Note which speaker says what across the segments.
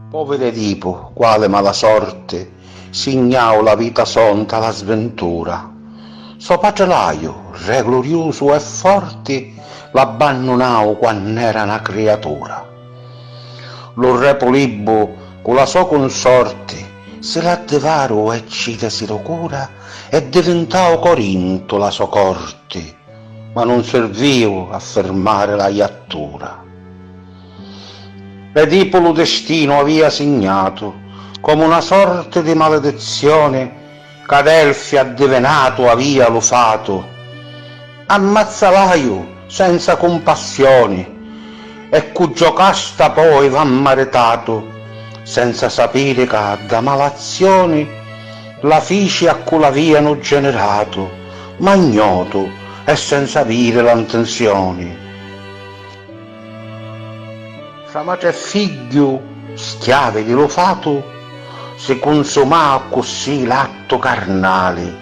Speaker 1: Povero tipo, quale mala sorte, signao la vita sonta la sventura. So patrelaio, re glorioso e forte, l'abbandonao quando era una creatura. Lo re Polibo, con la sua consorte, se l'addevaro e cita si lo cura, e diventao Corinto la sua corte, ma non servio a fermare la iattura. Edipo lo destino aveva segnato, come una sorte di maledizione, che Adelfi addivenato aveva lo fato. Ammazzalaio senza compassione, e cugio casta poi va maritato, senza sapere che da malazione la fici a cui l'avevano generato, ma ignoto e senza avere l'intenzione. Fra madre e figlio, schiave di lo fato, si consumava così l'atto carnale,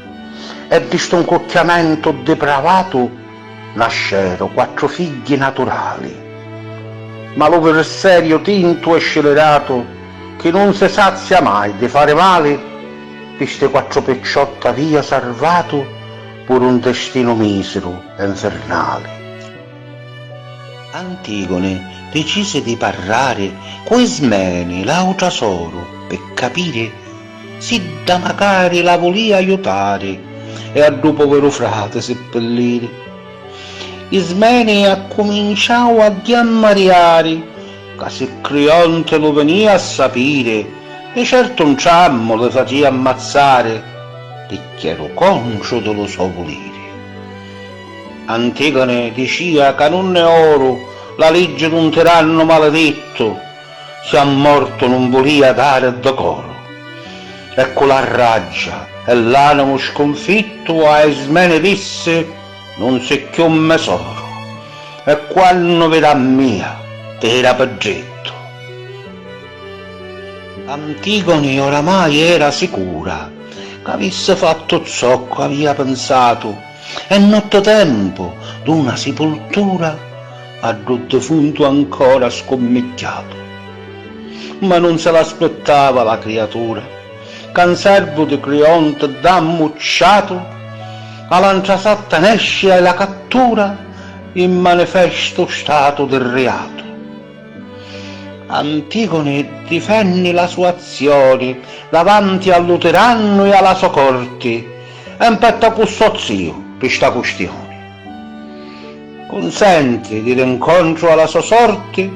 Speaker 1: e di sto incocchiamento depravato nascero 4 figli naturali. Ma lo per serio tinto e scellerato, che non si sazia mai di fare male, queste 4 picciotte via salvato pur un destino misero e infernale. Antigone decise di parlare coi Ismene, l'altra soro, per capire se da magari la volia aiutare e a due povero frate seppellire. Ismene ha cominciato a chiamariare, che se Creonte lo venia a sapere, e certo un ciammo le faceva ammazzare, perché ero conscio dello suo volere. Antigone diceva che non è oro la legge d'un tiranno maledetto, se a morto non volia dare decoro. E con la raggia e l'animo sconfitto a Ismene disse: non sei più un mesoro, e quando verrà mia t'era peggetto. Antigone oramai era sicura che avesse fatto ciò che aveva pensato, e notte tempo d'una sepoltura a do defunto ancora scommicchiato. Ma non se l'aspettava la creatura, che un servo di Creonte dammucciato all'altra satta nesce e la cattura in manifesto stato del reato. Antigone difenne la sua azione davanti allo tiranno e alla sua corte, e impetta con suo zio per sta questione. Consente di rincontro alla sua sorte,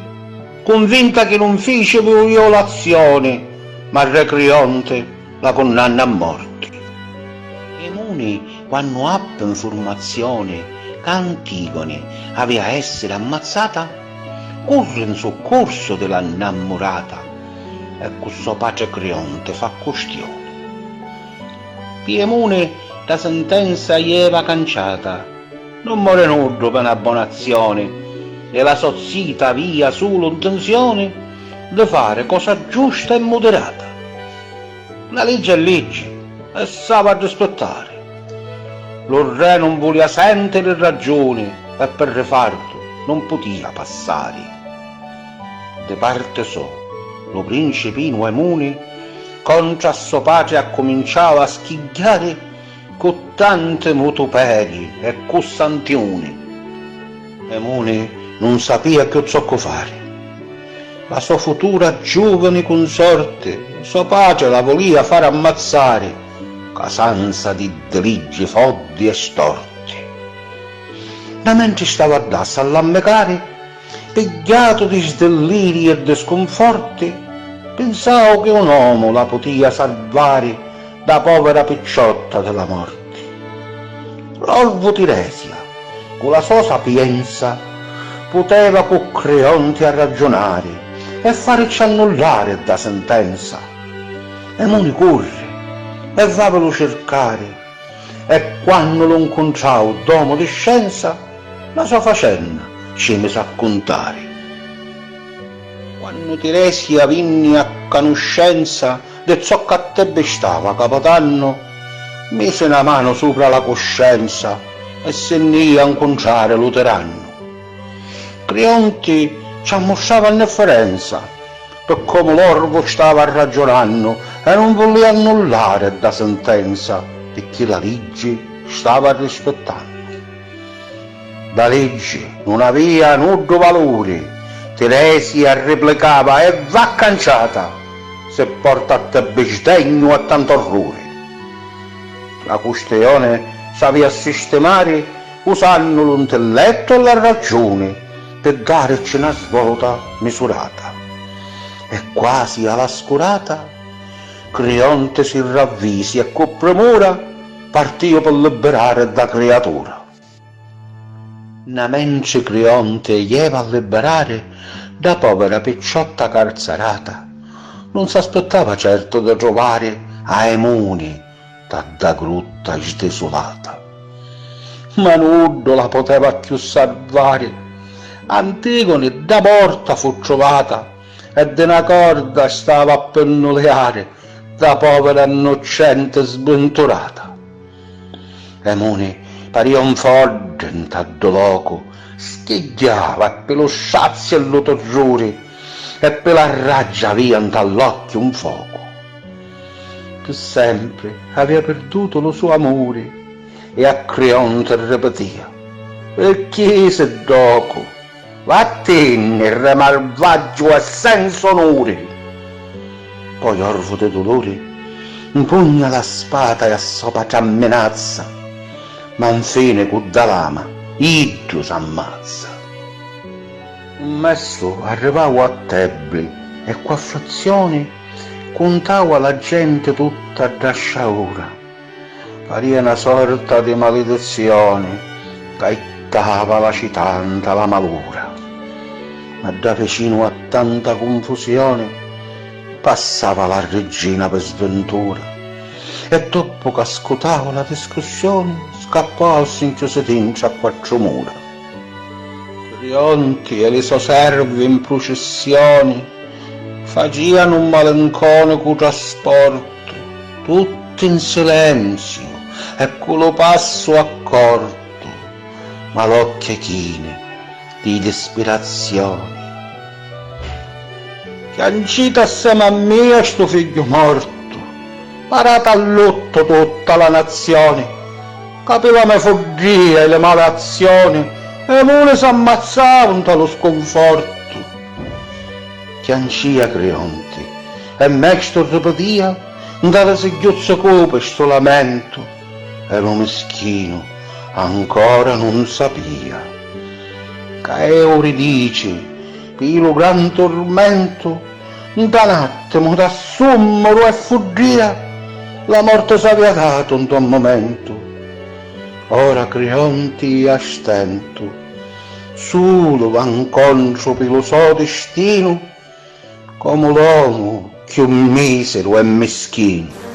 Speaker 1: convinta che non fece violazione, ma re Creonte la condanna a morte. Emuni, quando ebbe informazione che Antigone aveva essere ammazzata, corre in soccorso della innamorata e con suo padre Creonte fa questione. Piemone la sentenza gli era canciata, non muore nudo per un'abbonazione, e la sozzita via solo intenzione di fare cosa giusta e moderata. La legge è legge e sa a rispettare. Lo re non voleva sentire ragione e per rifardo non poteva passare. De parte so, lo principino Emune contro suo padre ha cominciato a schigliare con tante motoperie e con santioni. Emune non sapeva che zocco fare. La sua futura giovane consorte, suo padre la voleva far ammazzare, casanza di deligi foddi e storti. Da mentre stava addasso all'ammecare, pigliato di sdeliri e di sconforti, pensavo che un uomo la potia salvare da povera picciotta della morte. L'orvo Tiresia, con la sua sapienza, poteva con Creonte a ragionare e farci annullare da sentenza. E non corre e va per lo cercare, e quando lo incontravo d'uomo di scienza, la sua faccenda ci mise a contare. Quando Teresia vinni a conoscenza di ciò che a te stava capodanno, mise una mano sopra la coscienza e se ne a incontrare Luterano. Creonte ci mostrava indifferenza per come l'orbo stava ragionando e non voleva annullare da sentenza perché la legge stava rispettando. La legge non aveva nudo valore, Teresia replicava e va canciata se porta a te sdegno e tanto orrore. La questione sapeva sistemare usando l'intelletto e la ragione per darci una svolta misurata. E quasi alla scurata Creonte si ravvisi e con premura partì per liberare da creatura. Na mentre Creonte ieva a liberare da povera picciotta carcerata, non s'aspettava certo di trovare Aemone da grutta sdesolata. Ma nudo la poteva più salvare. Antigone da porta fu trovata e di una corda stava a pennuleare da povera innocente sventurata. Emone paria un forte in taddo loco, schigliava per lo sazio e lo terrore e per la raggia via dall'occhio un fuoco. Che sempre aveva perduto lo suo amore e a Creonte ripetia: perché se dopo vattene re malvagio e senza onore. Poi orvo di dolore impugna la spada e a sopra t'ammenazza, ma infine con da lama iddio s'ammazza. Un messo arrivavo a Tebli e qua frazione contavo la gente tutta da sciaura. Paria una sorta di maledizione caettava la citanta la malura. Ma da vicino a tanta confusione passava la regina per sventura e dopo che ascoltava la discussione scappò al sinchiosetincio a quattro mura. Creonte e le sue serve in processione facevano un malinconico trasporto, tutti in silenzio e con lo passo accorto, ma l'occhio chine di disperazione. Piancita assieme a me sto figlio morto, parata al lutto tutta la nazione, capiva me follia e le male azioni, e mune s'ammazzavano dallo sconforto. Piancia Creonte e Mexto ripetia dalle singhiozze cope sto lamento, e lo meschino ancora non sapia che Euridice per lo gran tormento da un attimo da sommero e fuggia la morte s'aveva dato in un momento. Ora Creonte a stento solo va incontro per lo suo destino come l'uomo più misero e meschino.